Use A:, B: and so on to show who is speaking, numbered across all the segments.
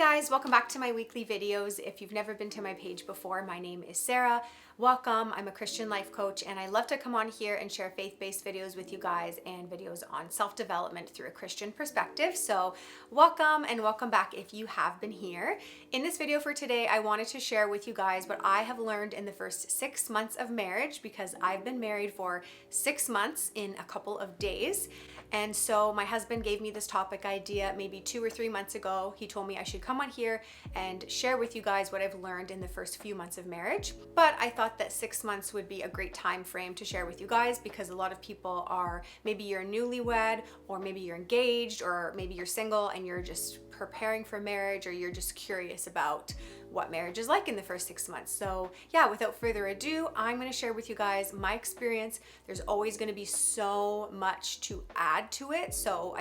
A: guys, welcome back to my weekly videos. If you've never been to my page before, my name is Sarah. Welcome. I'm a Christian life coach and I love to come on here and share faith-based videos with you guys and videos on self-development through a Christian perspective. So welcome and welcome back if you have been here. In this video for today, I wanted to share with you guys what I have learned in the first 6 months of marriage, because I've been married for 6 months in a couple of days. And so my husband gave me this topic idea maybe 2 or 3 months ago. He told me I should come on here and share with you guys what I've learned in the first few months of marriage. But I thought that 6 months would be a great time frame to share with you guys, because a lot of people are, maybe you're newlywed, or maybe you're engaged, or maybe you're single and you're just preparing for marriage, or you're just curious about what marriage is like in the first 6 months. So yeah, without further ado, I'm going to share with you guys my experience. There's always going to be so much to add to it. So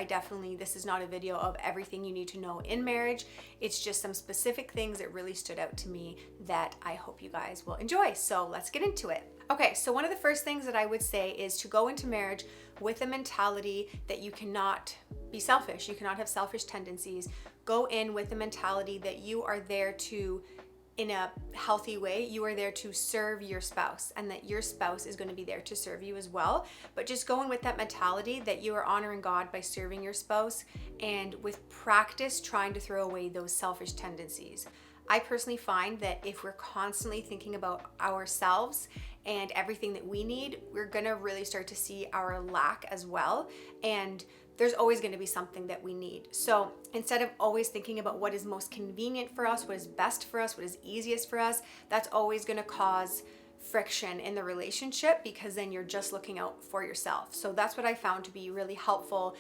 A: this is not a video of everything you need to know in marriage. It's just some specific things that really stood out to me that I hope you guys will enjoy. So let's get into it. Okay, so one of the first things that I would say is to go into marriage with a mentality that you cannot be selfish. You cannot have selfish tendencies. Go in with the mentality that you are there to, in a healthy way, you are there to serve your spouse, and that your spouse is going to be there to serve you as well. But just go in with that mentality that you are honoring God by serving your spouse, and with practice trying to throw away those selfish tendencies. I personally find that if we're constantly thinking about ourselves and everything that we need, we're gonna really start to see our lack as well. And there's always gonna be something that we need. So instead of always thinking about what is most convenient for us, what is best for us, what is easiest for us, that's always gonna cause friction in the relationship, because then you're just looking out for yourself. So that's what I found to be really helpful,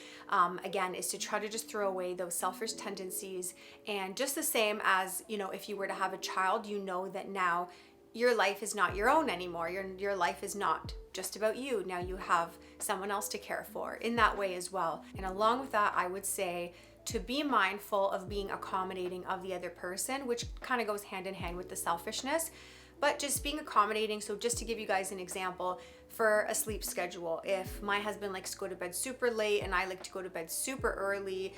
A: again, is to try to just throw away those selfish tendencies. And just the same as, if you were to have a child, you know that now your life is not your own anymore. Your life is not just about you. Now you have someone else to care for in that way as well. And along with that, I would say to be mindful of being accommodating of the other person, which kind of goes hand in hand with the selfishness. But just being accommodating. So just to give you guys an example, for a sleep schedule, if my husband likes to go to bed super late and I like to go to bed super early,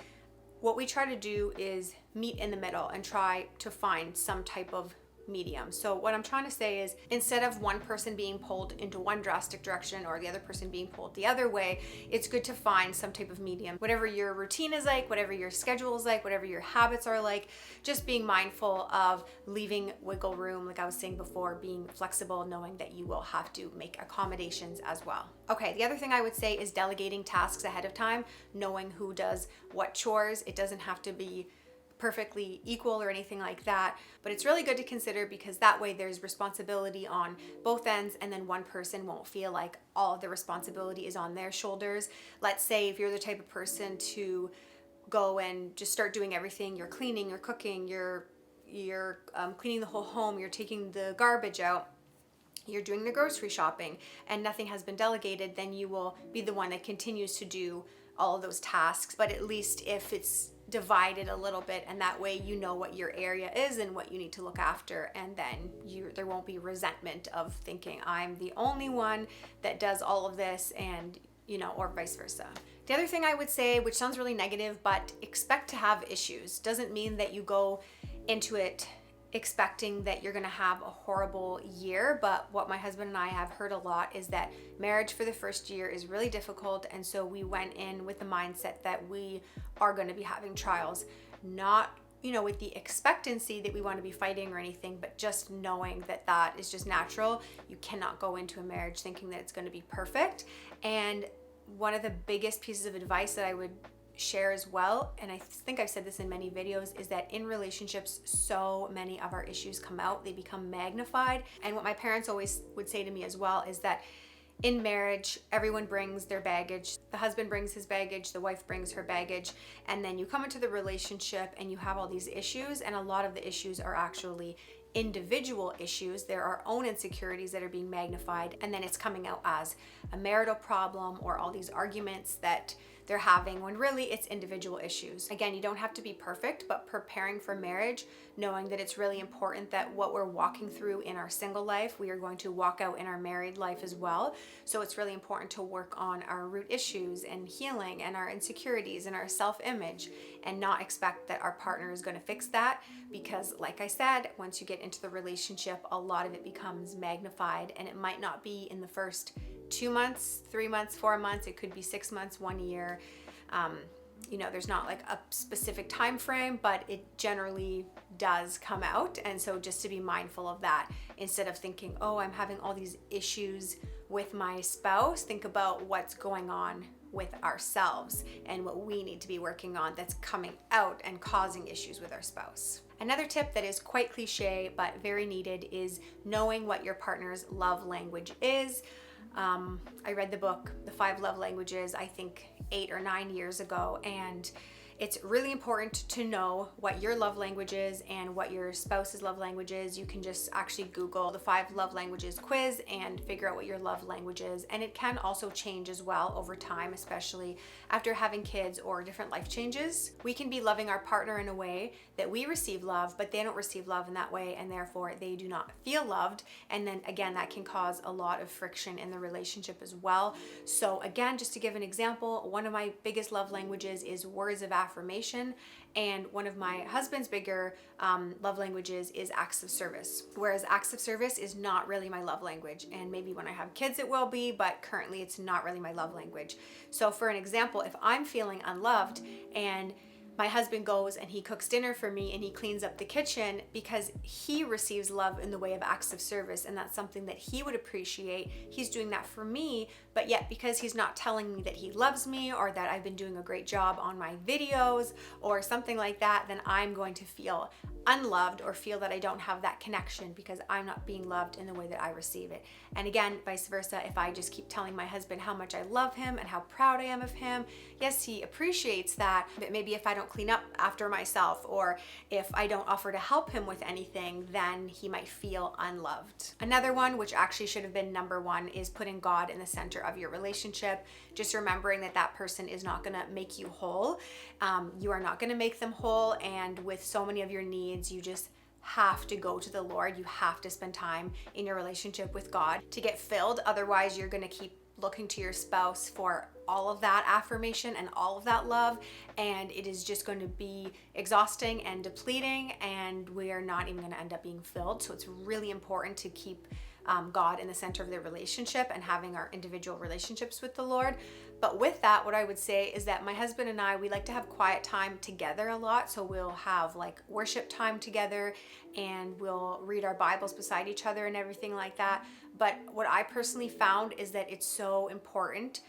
A: what we try to do is meet in the middle and try to find some type of medium. So what I'm trying to say is, instead of one person being pulled into one drastic direction or the other person being pulled the other way, it's good to find some type of medium. Whatever your routine is like, whatever your schedule is like, whatever your habits are like, just being mindful of leaving wiggle room, like I was saying before, being flexible, knowing that you will have to make accommodations as well. Okay, the other thing I would say is delegating tasks ahead of time, knowing who does what chores. It doesn't have to be perfectly equal or anything like that, but it's really good to consider, because that way there's responsibility on both ends, and then one person won't feel like all of the responsibility is on their shoulders. Let's say if you're the type of person to go and just start doing everything, you're cleaning, you're cooking, you're cleaning the whole home, you're taking the garbage out, you're doing the grocery shopping, and nothing has been delegated, then you will be the one that continues to do all of those tasks. But at least if it's divided a little bit, and that way you know what your area is and what you need to look after, and then there won't be resentment of thinking I'm the only one that does all of this, and or vice versa. The other thing I would say, which sounds really negative, but expect to have issues. Doesn't mean that you go into it expecting that you're gonna have a horrible year, but what my husband and I have heard a lot is that marriage for the first year is really difficult, and so we went in with the mindset that we are gonna be having trials, not with the expectancy that we want to be fighting or anything, but just knowing that that is just natural. You cannot go into a marriage thinking that it's going to be perfect. And one of the biggest pieces of advice that I would share as well, and I think I've said this in many videos, is that in relationships, so many of our issues come out, they become magnified. And what my parents always would say to me as well is that in marriage, everyone brings their baggage. The husband brings his baggage, the wife brings her baggage, and then you come into the relationship and you have all these issues, and a lot of the issues are actually individual issues. There are own insecurities that are being magnified, and then it's coming out as a marital problem or all these arguments that they're having, when really it's individual issues. Again, you don't have to be perfect, but preparing for marriage, knowing that it's really important that what we're walking through in our single life, we are going to walk out in our married life as well. So it's really important to work on our root issues and healing and our insecurities and our self-image, and not expect that our partner is going to fix that, because like I said, once you get into the relationship, a lot of it becomes magnified, and it might not be in the first 2 months, 3 months, 4 months. It could be 6 months, 1 year. There's not like a specific time frame, but it generally does come out. And so just to be mindful of that, instead of thinking, oh, I'm having all these issues with my spouse, think about what's going on with ourselves and what we need to be working on that's coming out and causing issues with our spouse. Another tip that is quite cliche but very needed is knowing what your partner's love language is. I read the book, The 5 Love Languages, I think 8 or 9 years ago, and it's really important to know what your love language is and what your spouse's love language is. You can just actually Google the 5 love languages quiz and figure out what your love language is. And it can also change as well over time, especially after having kids or different life changes. We can be loving our partner in a way that we receive love, but they don't receive love in that way, and therefore they do not feel loved. And then again, that can cause a lot of friction in the relationship as well. So again, just to give an example, one of my biggest love languages is words of affirmation, and one of my husband's bigger love languages is acts of service, whereas acts of service is not really my love language, and maybe when I have kids it will be, but currently it's not really my love language. So for an example, if I'm feeling unloved and my husband goes and he cooks dinner for me and he cleans up the kitchen, because he receives love in the way of acts of service, and that's something that he would appreciate. He's doing that for me, but yet because he's not telling me that he loves me or that I've been doing a great job on my videos or something like that, then I'm going to feel unloved or feel that I don't have that connection because I'm not being loved in the way that I receive it. And again, vice versa, if I just keep telling my husband how much I love him and how proud I am of him, yes, he appreciates that, but maybe if I don't clean up after myself or if I don't offer to help him with anything, then he might feel unloved. Another one, which actually should have been number 1, is putting God in the center of your relationship. Just remembering that that person is not going to make you whole. You are not going to make them whole, and with so many of your needs, you just have to go to the Lord. You have to spend time in your relationship with God to get filled. Otherwise, you're going to keep looking to your spouse for all of that affirmation and all of that love, and it is just going to be exhausting and depleting, and we are not even going to end up being filled. So it's really important to keep God in the center of the relationship and having our individual relationships with the Lord. But with that, what I would say is that my husband and I, we like to have quiet time together a lot. So we'll have like worship time together, and we'll read our Bibles beside each other and everything like that. But what I personally found is that it's so important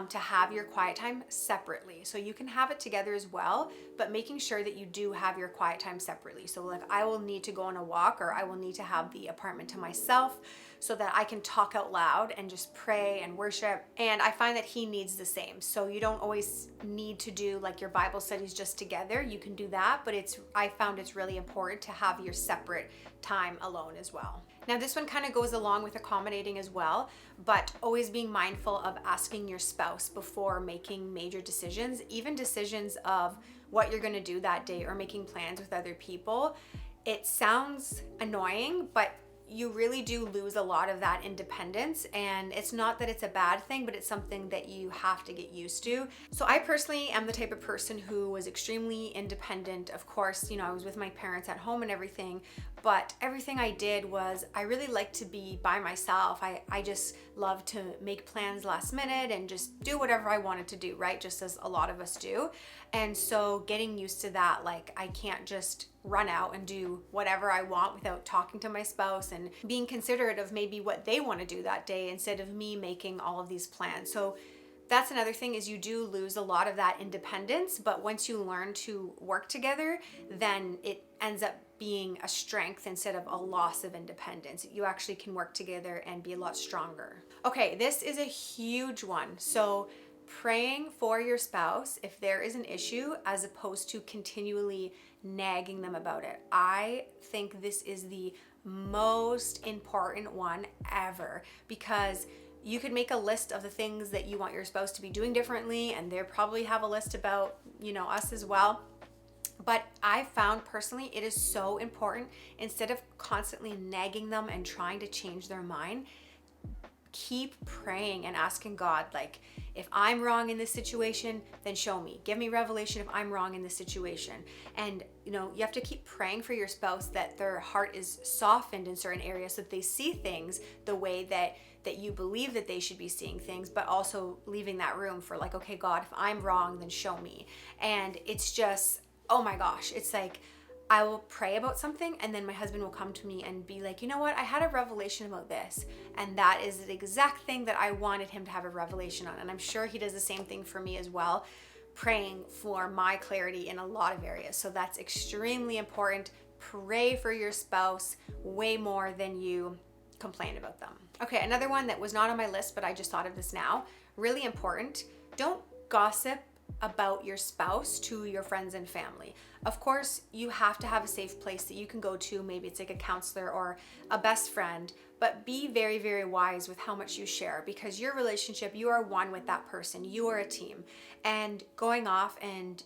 A: to have your quiet time separately. So you can have it together as well, but making sure that you do have your quiet time separately. So like I will need to go on a walk, or I will need to have the apartment to myself so that I can talk out loud and just pray and worship. And I find that he needs the same. So you don't always need to do like your Bible studies just together. You can do that, but I found it's really important to have your separate time alone as well. Now this one kind of goes along with accommodating as well, but always being mindful of asking your spouse before making major decisions, even decisions of what you're going to do that day or making plans with other people. It sounds annoying, but you really do lose a lot of that independence, and it's not that it's a bad thing, but it's something that you have to get used to. So I personally am the type of person who was extremely independent. Of course, I was with my parents at home and everything, but everything I did was, I really like to be by myself. I just love to make plans last minute and just do whatever I wanted to do, right? Just as a lot of us do. And so getting used to that, like I can't just run out and do whatever I want without talking to my spouse and being considerate of maybe what they want to do that day instead of me making all of these plans. So that's another thing, is you do lose a lot of that independence, but once you learn to work together, then it ends up being a strength instead of a loss of independence. You actually can work together and be a lot stronger. Okay, this is a huge one. So praying for your spouse if there is an issue, as opposed to continually nagging them about it. I think this is the most important one ever, because you could make a list of the things that you want your spouse to be doing differently, and they probably have a list about, us as well. But I found personally it is so important, instead of constantly nagging them and trying to change their mind, keep praying and asking God, like, if I'm wrong in this situation, then show me. Give me revelation if I'm wrong in this situation. And, you have to keep praying for your spouse that their heart is softened in certain areas so that they see things the way that you believe that they should be seeing things, but also leaving that room for like, okay, God, if I'm wrong, then show me. And it's just, oh my gosh, it's like, I will pray about something and then my husband will come to me and be like, you know what, I had a revelation about this. And that is the exact thing that I wanted him to have a revelation on. And I'm sure he does the same thing for me as well, praying for my clarity in a lot of areas. So that's extremely important. Pray for your spouse way more than you complain about them. Okay, another one that was not on my list, but I just thought of this now, really important. Don't gossip about your spouse to your friends and family. Of course, you have to have a safe place that you can go to. Maybe it's like a counselor or a best friend, but be very, very wise with how much you share, because your relationship, you are one with that person. You are a team. And going off and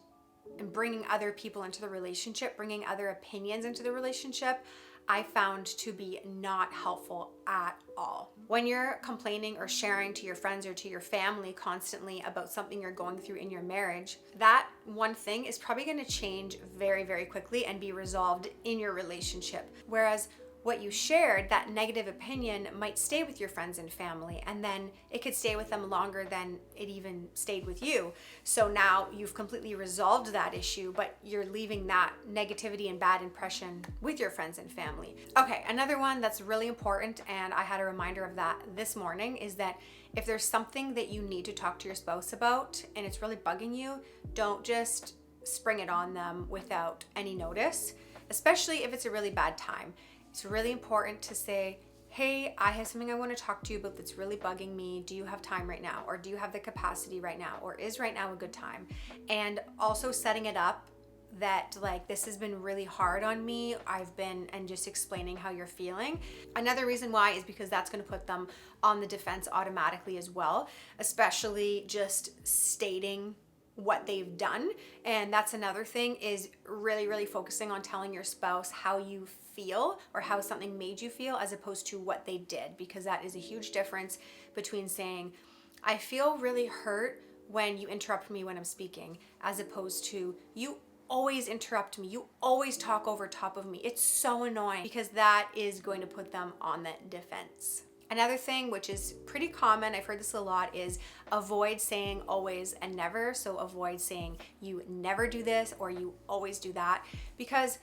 A: bringing other people into the relationship, bringing other opinions into the relationship, I found to be not helpful at all. When you're complaining or sharing to your friends or to your family constantly about something you're going through in your marriage, that one thing is probably going to change very, very quickly and be resolved in your relationship. Whereas what you shared, that negative opinion, might stay with your friends and family, and then it could stay with them longer than it even stayed with you. So now you've completely resolved that issue, but you're leaving that negativity and bad impression with your friends and family. Okay, another one that's really important, and I had a reminder of that this morning, is that if there's something that you need to talk to your spouse about and it's really bugging you, don't just spring it on them without any notice, especially if it's a really bad time. It's really important to say, hey, I have something I want to talk to you about that's really bugging me. Do you have time right now? Or do you have the capacity right now? Or is right now a good time? And also setting it up that like, this has been really hard on me. And just explaining how you're feeling. Another reason why is because that's going to put them on the defense automatically as well, especially just stating what they've done. And that's another thing, is really, really focusing on telling your spouse how you feel or how something made you feel, as opposed to what they did, because that is a huge difference between saying, I feel really hurt when you interrupt me when I'm speaking, as opposed to, you always interrupt me, you always talk over top of me. It's so annoying, because that is going to put them on the defense. Another thing, which is pretty common, I've heard this a lot, is avoid saying always and never. So avoid saying you never do this or you always do that, because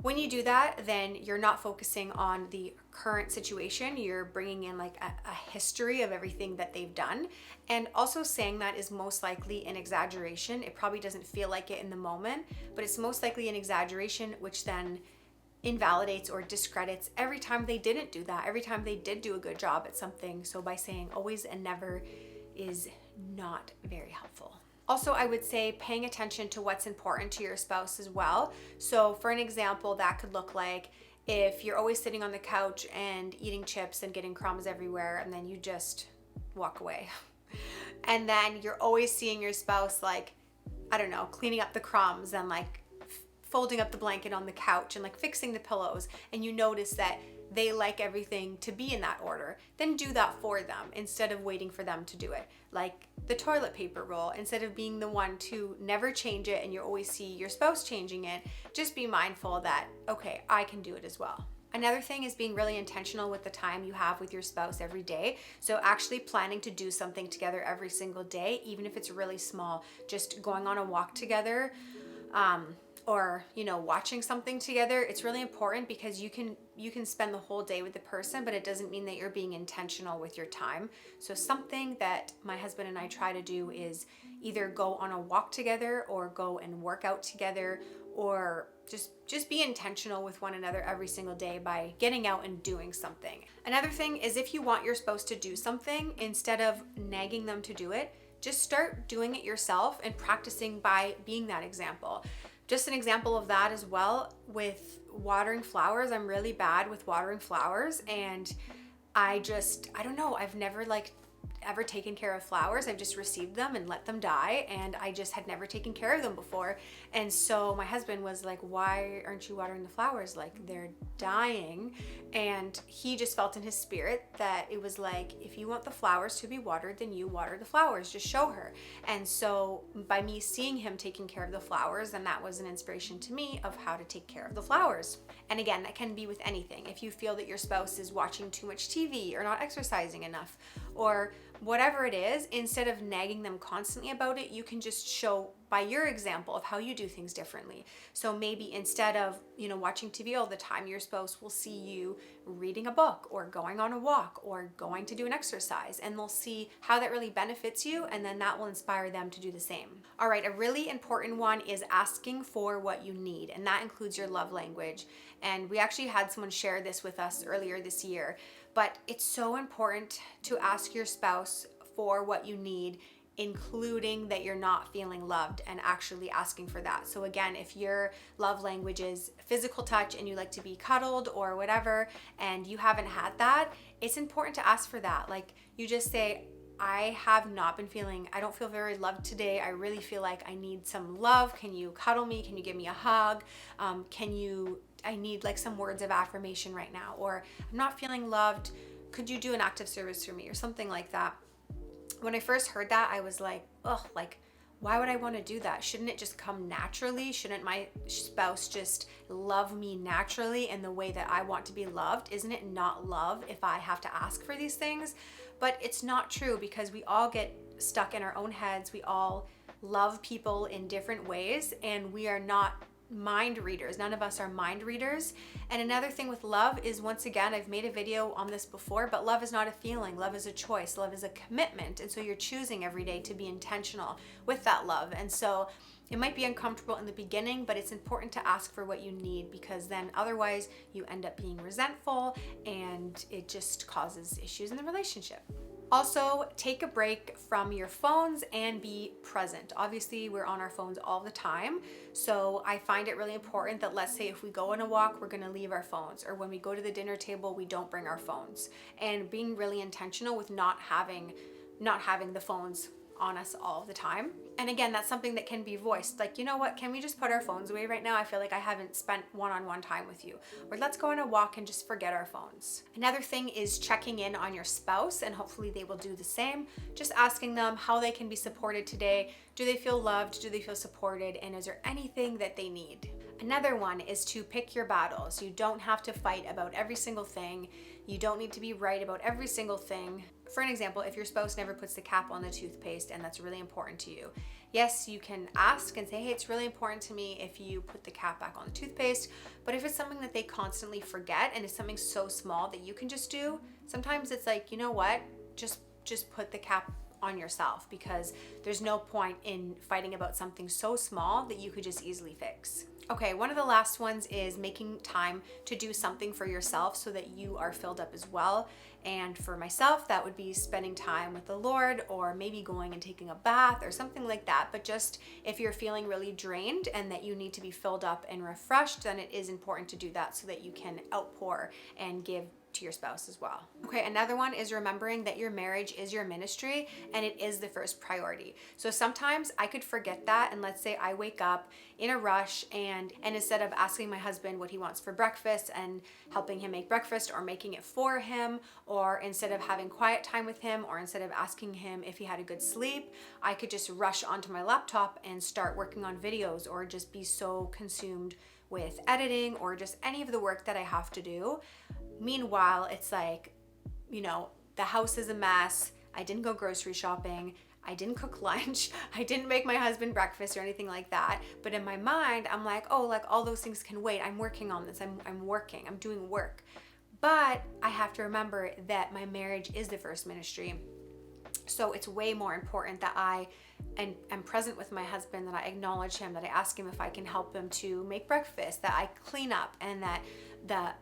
A: when you do that, then you're not focusing on the current situation. You're bringing in like a history of everything that they've done. And also saying that is most likely an exaggeration. It probably doesn't feel like it in the moment, but it's most likely an exaggeration, which then invalidates or discredits every time they didn't do that, every time they did do a good job at something. So by saying always and never is not very helpful. Also, I would say paying attention to what's important to your spouse as well. So for an example, that could look like if you're always sitting on the couch and eating chips and getting crumbs everywhere, and then you just walk away. And then you're always seeing your spouse, like, I don't know, cleaning up the crumbs and like folding up the blanket on the couch and like fixing the pillows, and you notice that they like everything to be in that order, then do that for them instead of waiting for them to do it. Like the toilet paper roll, instead of being the one to never change it and you always see your spouse changing it, just be mindful that, okay, I can do it as well. Another thing is being really intentional with the time you have with your spouse every day. So actually planning to do something together every single day, even if it's really small, just going on a walk together, or watching something together. It's really important, because you can spend the whole day with the person, but it doesn't mean that you're being intentional with your time. So something that my husband and I try to do is either go on a walk together or go and work out together, or just be intentional with one another every single day by getting out and doing something. Another thing is, if you want your spouse to do something, instead of nagging them to do it, just start doing it yourself and practicing by being that example. Just an example of that as well, with watering flowers. I'm really bad with watering flowers, and I don't know, I've never like ever taken care of flowers. I've just received them and let them die, and I just had never taken care of them before. And so my husband was like, why aren't you watering the flowers? Like, they're dying. And he just felt in his spirit that it was like, if you want the flowers to be watered, then you water the flowers, just show her. And so by me seeing him taking care of the flowers, then that was an inspiration to me of how to take care of the flowers. And again, that can be with anything. If you feel that your spouse is watching too much TV or not exercising enough or whatever it is, instead of nagging them constantly about it, you can just show by your example of how you do things differently. So maybe instead of, watching TV all the time, your spouse will see you reading a book or going on a walk or going to do an exercise, and they'll see how that really benefits you, and then that will inspire them to do the same. All right, a really important one is asking for what you need, and that includes your love language. And we actually had someone share this with us earlier this year, but it's so important to ask your spouse for what you need, including that you're not feeling loved, and actually asking for that. So again, if your love language is physical touch and you like to be cuddled or whatever, and you haven't had that, it's important to ask for that. Like, you just say, I don't feel very loved today. I really feel like I need some love. Can you cuddle me? Can you give me a hug? I need like some words of affirmation right now, or I'm not feeling loved. Could you do an act of service for me or something like that? When I first heard that, I was like, why would I want to do that? Shouldn't it just come naturally? Shouldn't my spouse just love me naturally in the way that I want to be loved? Isn't it not love if I have to ask for these things? But it's not true, because we all get stuck in our own heads. We all love people in different ways, and we are not mind readers. None of us are mind readers. And another thing with love is, once again, I've made a video on this before, but love is not a feeling. Love is a choice. Love is a commitment. And so you're choosing every day to be intentional with that love. And so it might be uncomfortable in the beginning, but it's important to ask for what you need, because then otherwise you end up being resentful and it just causes issues in the relationship. Also, take a break from your phones and be present. Obviously, we're on our phones all the time. So I find it really important that, let's say if we go on a walk, we're gonna leave our phones, or when we go to the dinner table, we don't bring our phones. And being really intentional with not having the phones on us all the time. And again, that's something that can be voiced. Like, you know what, can we just put our phones away right now? I feel like I haven't spent one-on-one time with you. Or let's go on a walk and just forget our phones. Another thing is checking in on your spouse, and hopefully they will do the same. Just asking them how they can be supported today. Do they feel loved? Do they feel supported? And is there anything that they need? Another one is to pick your battles. You don't have to fight about every single thing. You don't need to be right about every single thing. For an example, if your spouse never puts the cap on the toothpaste and that's really important to you, yes, you can ask and say, hey, it's really important to me if you put the cap back on the toothpaste. But if it's something that they constantly forget and it's something so small that you can just do, sometimes it's like, you know what, just put the cap on yourself, because there's no point in fighting about something so small that you could just easily fix. Okay, one of the last ones is making time to do something for yourself so that you are filled up as well. And for myself, that would be spending time with the Lord, or maybe going and taking a bath or something like that. But just if you're feeling really drained and that you need to be filled up and refreshed, then it is important to do that so that you can outpour and give to your spouse as well. Okay, another one is remembering that your marriage is your ministry and it is the first priority. So sometimes I could forget that, and let's say I wake up in a rush and instead of asking my husband what he wants for breakfast and helping him make breakfast or making it for him, or instead of having quiet time with him, or instead of asking him if he had a good sleep, I could just rush onto my laptop and start working on videos, or just be so consumed with editing or just any of the work that I have to do. Meanwhile, it's like, the house is a mess. I didn't go grocery shopping. I didn't cook lunch. I didn't make my husband breakfast or anything like that. But in my mind, I'm like, oh, like all those things can wait. I'm working on this. I'm working. I'm doing work. But I have to remember that my marriage is the first ministry. So it's way more important that I am present with my husband, that I acknowledge him, that I ask him if I can help him to make breakfast, that I clean up, and that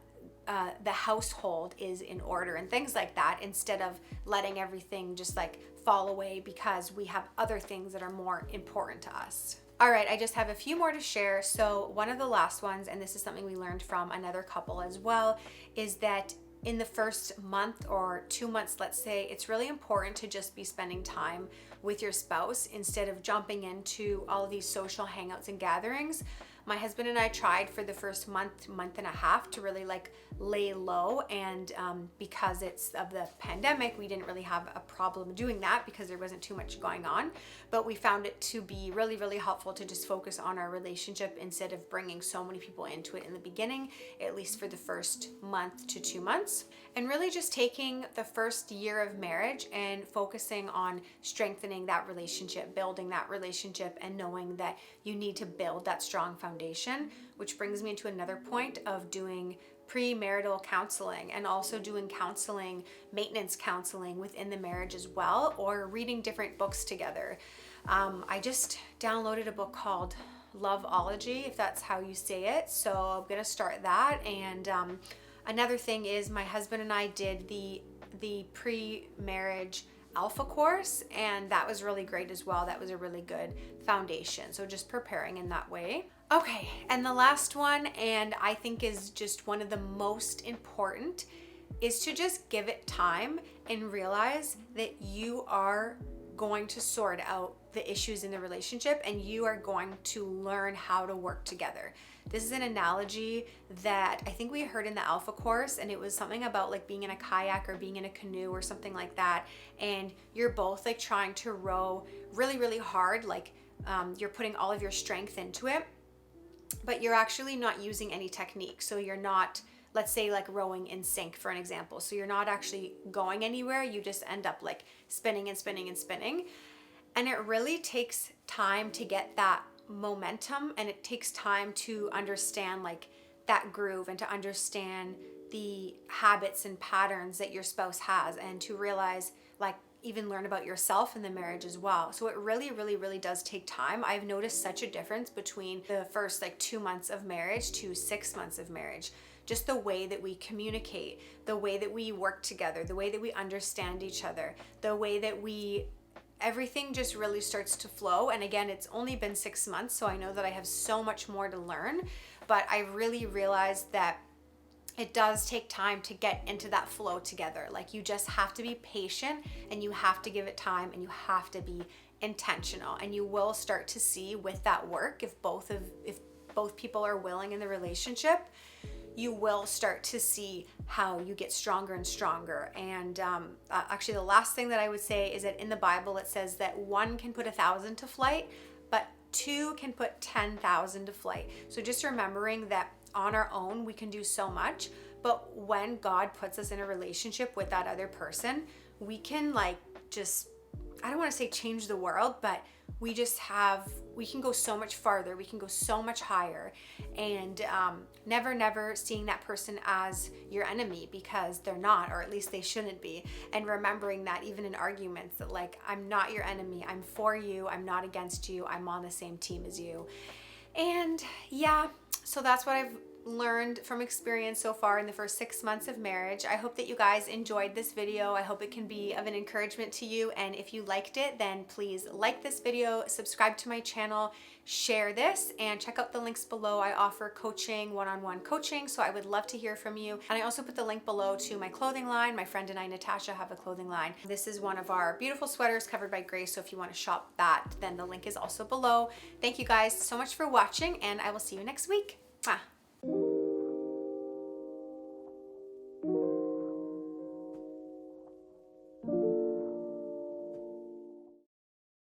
A: the household is in order and things like that, instead of letting everything just like fall away because we have other things that are more important to us. All right, I just have a few more to share. So one of the last ones, and this is something we learned from another couple as well, is that in the first month or 2 months, let's say, it's really important to just be spending time with your spouse instead of jumping into all of these social hangouts and gatherings. My husband and I tried for the first month and a half to really like lay low, and because it's of the pandemic, we didn't really have a problem doing that because there wasn't too much going on. But we found it to be really, really helpful to just focus on our relationship instead of bringing so many people into it in the beginning, at least for the first month to 2 months. And really just taking the first year of marriage and focusing on strengthening that relationship, building that relationship, and knowing that you need to build that strong foundation, which brings me into another point of doing premarital counseling and also doing counseling, maintenance counseling within the marriage as well, or reading different books together. I just downloaded a book called Loveology, if that's how you say it. So I'm gonna start that. And another thing is my husband and I did the pre-marriage alpha course, and that was really great as well. That was a really good foundation. So just preparing in that way. Okay, and the last one, and I think is just one of the most important, is to just give it time and realize that you are going to sort out the issues in the relationship and you are going to learn how to work together. This is an analogy that I think we heard in the Alpha course, and it was something about like being in a kayak or being in a canoe or something like that, and you're both like trying to row really, really hard, like you're putting all of your strength into it, but you're actually not using any technique. So you're not, let's say like rowing in sync for an example. So you're not actually going anywhere. You just end up like spinning and spinning and spinning. And it really takes time to get that momentum, and it takes time to understand like that groove and to understand the habits and patterns that your spouse has, and to realize like even learn about yourself in the marriage as well. So it really, really, really does take time. I've noticed such a difference between the first like 2 months of marriage to 6 months of marriage. Just the way that we communicate, the way that we work together, the way that we understand each other, the way that everything just really starts to flow. And again, it's only been 6 months, so I know that I have so much more to learn, but I really realized that it does take time to get into that flow together. Like you just have to be patient, and you have to give it time, and you have to be intentional, and you will start to see with that work, if both people are willing in the relationship, you will start to see how you get stronger and stronger. And actually the last thing that I would say is that in the Bible it says that 1 can put 1,000 to flight, but 2 can put 10,000 to flight. So just remembering that on our own we can do so much, but when God puts us in a relationship with that other person, we can like just, I don't want to say change the world, but we can go so much farther, we can go so much higher. And never seeing that person as your enemy, because they're not, or at least they shouldn't be. And remembering that even in arguments, that like, I'm not your enemy, I'm for you, I'm not against you, I'm on the same team as you. And yeah, so that's what I've learned from experience so far in the first 6 months of marriage. I hope that you guys enjoyed this video. I hope it can be of an encouragement to you. And if you liked it, then please like this video, subscribe to my channel, share this, and check out the links below. I offer coaching, one-on-one coaching, so I would love to hear from you. And I also put the link below to my clothing line. My friend and I, Natasha, have a clothing line. This is one of our beautiful sweaters covered by Grace, so if you want to shop that, then the link is also below. Thank you guys so much for watching, and I will see you next week. Mwah.